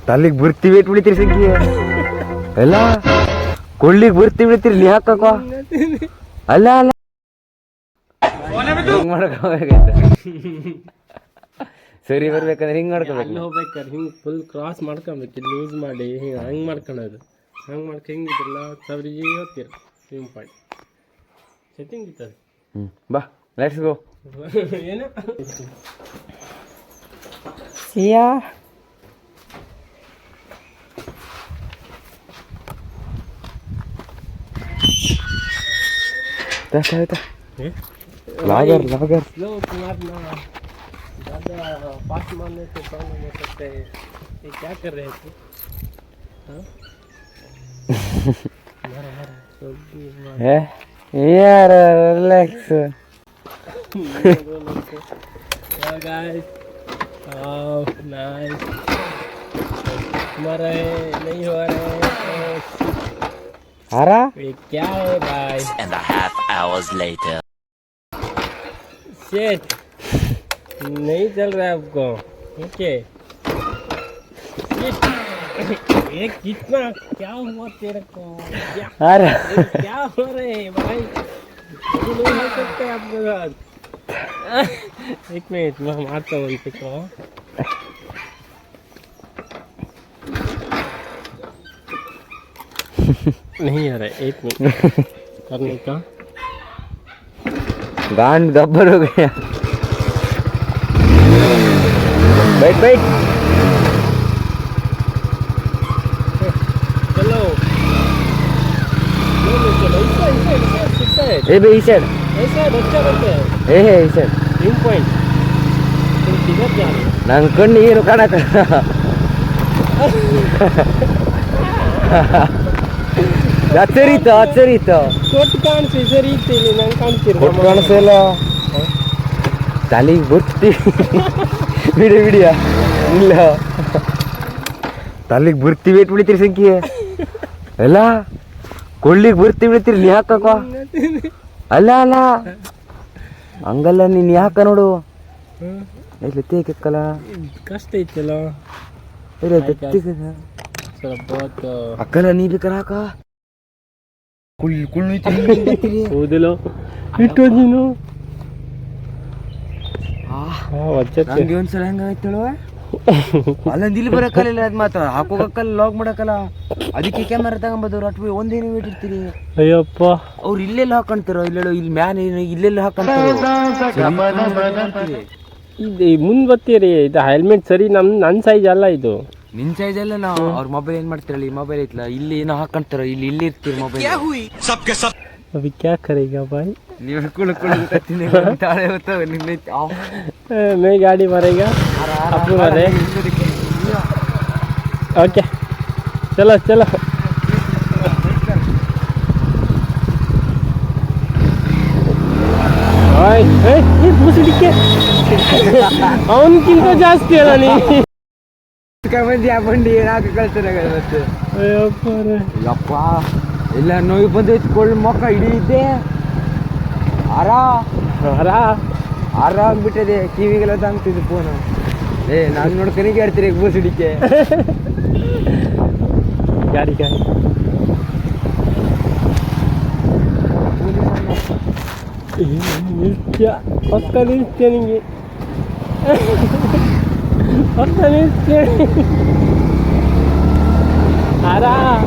ತಲ್ಲಿಗೆ ಬರ್ತೀವಿ ಇಟ್ಟು ಬಿಡ್ತೀರಿ ಸಂಖ್ಯೆ ಎಲ್ಲ ಕೊಳ್ಳಿಗೆ ಬರ್ತೀವಿ ಬಿಡ್ತೀರಿ ನೀ ಹಾಕಕ್ಕ ಅಲ್ಲ ಅಲ್ಲ ಮಾಡಬೇಕಾಯ್ತ ಸರಿ ಬರ್ಬೇಕಂದ್ರೆ ಹಿಂಗ್ ಮಾಡ್ಕೋಬೇಕು ಅಲ್ಲಿ ಹೋಗ್ಬೇಕಾದ್ರೆ ಹಿಂಗೆ ಫುಲ್ ಕ್ರಾಸ್ ಮಾಡ್ಕೊಬೇಕು ಇಲ್ಲಿ ಯೂಸ್ ಮಾಡಿ ಹಿಂಗೆ ಹಂಗೆ ಮಾಡ್ಕೊಳೋದು ಹಂಗೆ ಮಾಡ್ಕೊ ಹಿಂಗಿದ್ರಲ್ಲ ಸವ್ರಿಗೆ ಹೋಗ್ತೀರ ಹಿಂಗೆ ಪಾಯಿಂಟ್ ಸೆಟ್ಟಿಂಗ್ ಇರ್ತದೆ ಬಾ ಲೆಟ್ಸ್ ಗೋ ಏನು ಸಿಯಾ लागर लागर स्लो मारना ज़्यादा फास्ट मारने से प्रॉब्लम हो सकता है ये क्या कर रहे थे यार रिलैक्स गाइस नाइस हमारा नहीं हो रहा है आ रहा ये क्या है भाई and a half hours later शेट नहीं चल रहा है आपको ओके ये कितना क्या हुआ तेरे को अरे क्या हो रहे हैं भाई ये नहीं हो सकते आपके साथ एक मिनट मैं मारता हूँ इसे को नहीं आ रहा है एक मिनट करने का गांड गब्बर हो गया बैठ बैठ चलो ए बे इस साइड ऐसा बच्चा बनते हैं ए इस साइड पिन पॉइंट तुम किधर जा रहे हो नंग कಣ್ಣು ಏನು ಕಾಣಕ ಅಚ್ಚರಿತ ಕೊಟ್ಟು ಕಾಣಿಸಿ ಸರಿ ಇತ್ತು ಇಲ್ಲಿ ನಂಗೆ ಕಾಣ್ತಿರ ಕೊಟ್ಟು ಕಾಣಿಸಲ್ಲ ತಲೆಗೆ ಬರ್ತಿ ಬಿಡಿಯ ಇಲ್ಲ ತಲೆಗೆ ಬರ್ತೀವಿ ಇಟ್ಟು ಬಿಡ್ತೀರಿ ಸಂಖ್ಯೆ ಎಲ್ಲ ಕೊಳ್ಳಿಗೆ ಬರ್ತಿ ಬಿಡ್ತೀರಿ ನೀ ಹಾಕಕ್ಕ ಅಲ್ಲ ಅಲ್ಲ ಹಂಗಲ್ಲ ನೀನು ಯಾಕ ನೋಡು ಇಲ್ಲಿ ತೇಕಲ್ಲ ಕಷ್ಟ ಐತಲ್ಲ ಸ್ವಲ್ಪ ಅಕ್ಕಲ್ಲ ನೀ ಬೇಕಾರೆ ಹಾಕ ಕುಳ್ಳು ಹೌದಿಲ್ಲ ಇಟ್ಟು ನೀನು ನಂಗೆ ಒಂದ್ಸಲ ಹೆಂಗಾಯ್ತೇಳುವ ಅಲ್ಲೊಂದು ಇಲ್ಲಿ ಬರಕ್ಕಲ್ಲ ಅದು ಮಾತ್ರ ಹಾಕೋಕಲ್ಲ ಲಾಗ್ ಮಾಡಕ್ಕಲ್ಲ ಅದಕ್ಕೆ ಕ್ಯಾಮರಾ ತಗೊಂಬದವ್ರು ಅಟ್ವಿ ಒಂದೇನು ಇಟ್ಟಿರ್ತೀರಿ ಅಯ್ಯಪ್ಪ ಅವ್ರು ಇಲ್ಲೆಲ್ಲ ಹಾಕೊಂತಾರೋ ಇಲ್ಲೆಲ್ಲ ಇಲ್ಲಿ ಮ್ಯಾನ್ ಇಲ್ಲೆಲ್ಲ ಹಾಕೊಂತಾರೋ ಇದು ಮುಂದೆ ಬರ್ತೀರಿ ಇದು ಹೆಲ್ಮೆಟ್ ಸರಿ ನನ್ನ ಸೈಜ್ ಅಲ್ಲ ಇದು ನಿನ್ ಸೈಜ್ ಎಲ್ಲ ನಾವು ಅವ್ರ ಮೊಬೈಲ್ ಏನ್ ಮಾಡ್ತಿರಲ್ಲ ಈ ಮೊಬೈಲ್ ಐತ್ಲ ಇಲ್ಲಿ ಏನೋ ಹಾಕೊಂತಾರ ಇಲ್ಲಿ ಇರ್ತೀರಿ ಮೊಬೈಲ್ अभी क्या करेगा भाई ನೀವು ತಾಳೆ ಹೋಗ್ತಾವೆ ನಿನ್ನ मैं गाड़ी मारेगा अपू मारे ओके चलो चलो ಅವನಕ್ಕಿಂತ ಜಾಸ್ತಿ ಅಲ್ಲ ನೀ ಮಂದಿ ಆ ಬಂಡಿ ಏನಾಗ ಕಳ್ತಾರ ಮತ್ತೆ ಯಪ್ಪ ಇಲ್ಲ ನೋವು ಬಂದೈತಿ ಕೊಳ್ಳು ಮೊಕ್ಕ ಹಿಡಿಯಿದ್ದೆ ಆರಾಮ್ ಬಿಟ್ಟದೆ ಕಿವಿಗೆಲ್ಲ ತಾಂಗ್ತಿದ್ದು ಫೋನು ನಾನು ನೋಡ್ಕೊನಿಗೆ ಹೇಳ್ತೀರಿ ಬಸ್ ಹಿಡಿಕೆ ಗಾಡಿ ಗಾಡಿ ನಿತ್ಯ ಪಕ್ಕ ನಿಲ್ಸ್ತೀಯ ನಿಂಗೆ ಪಕ್ಕ ನಿಲ್ಸ್ತೀಯ ಆರಾಮ್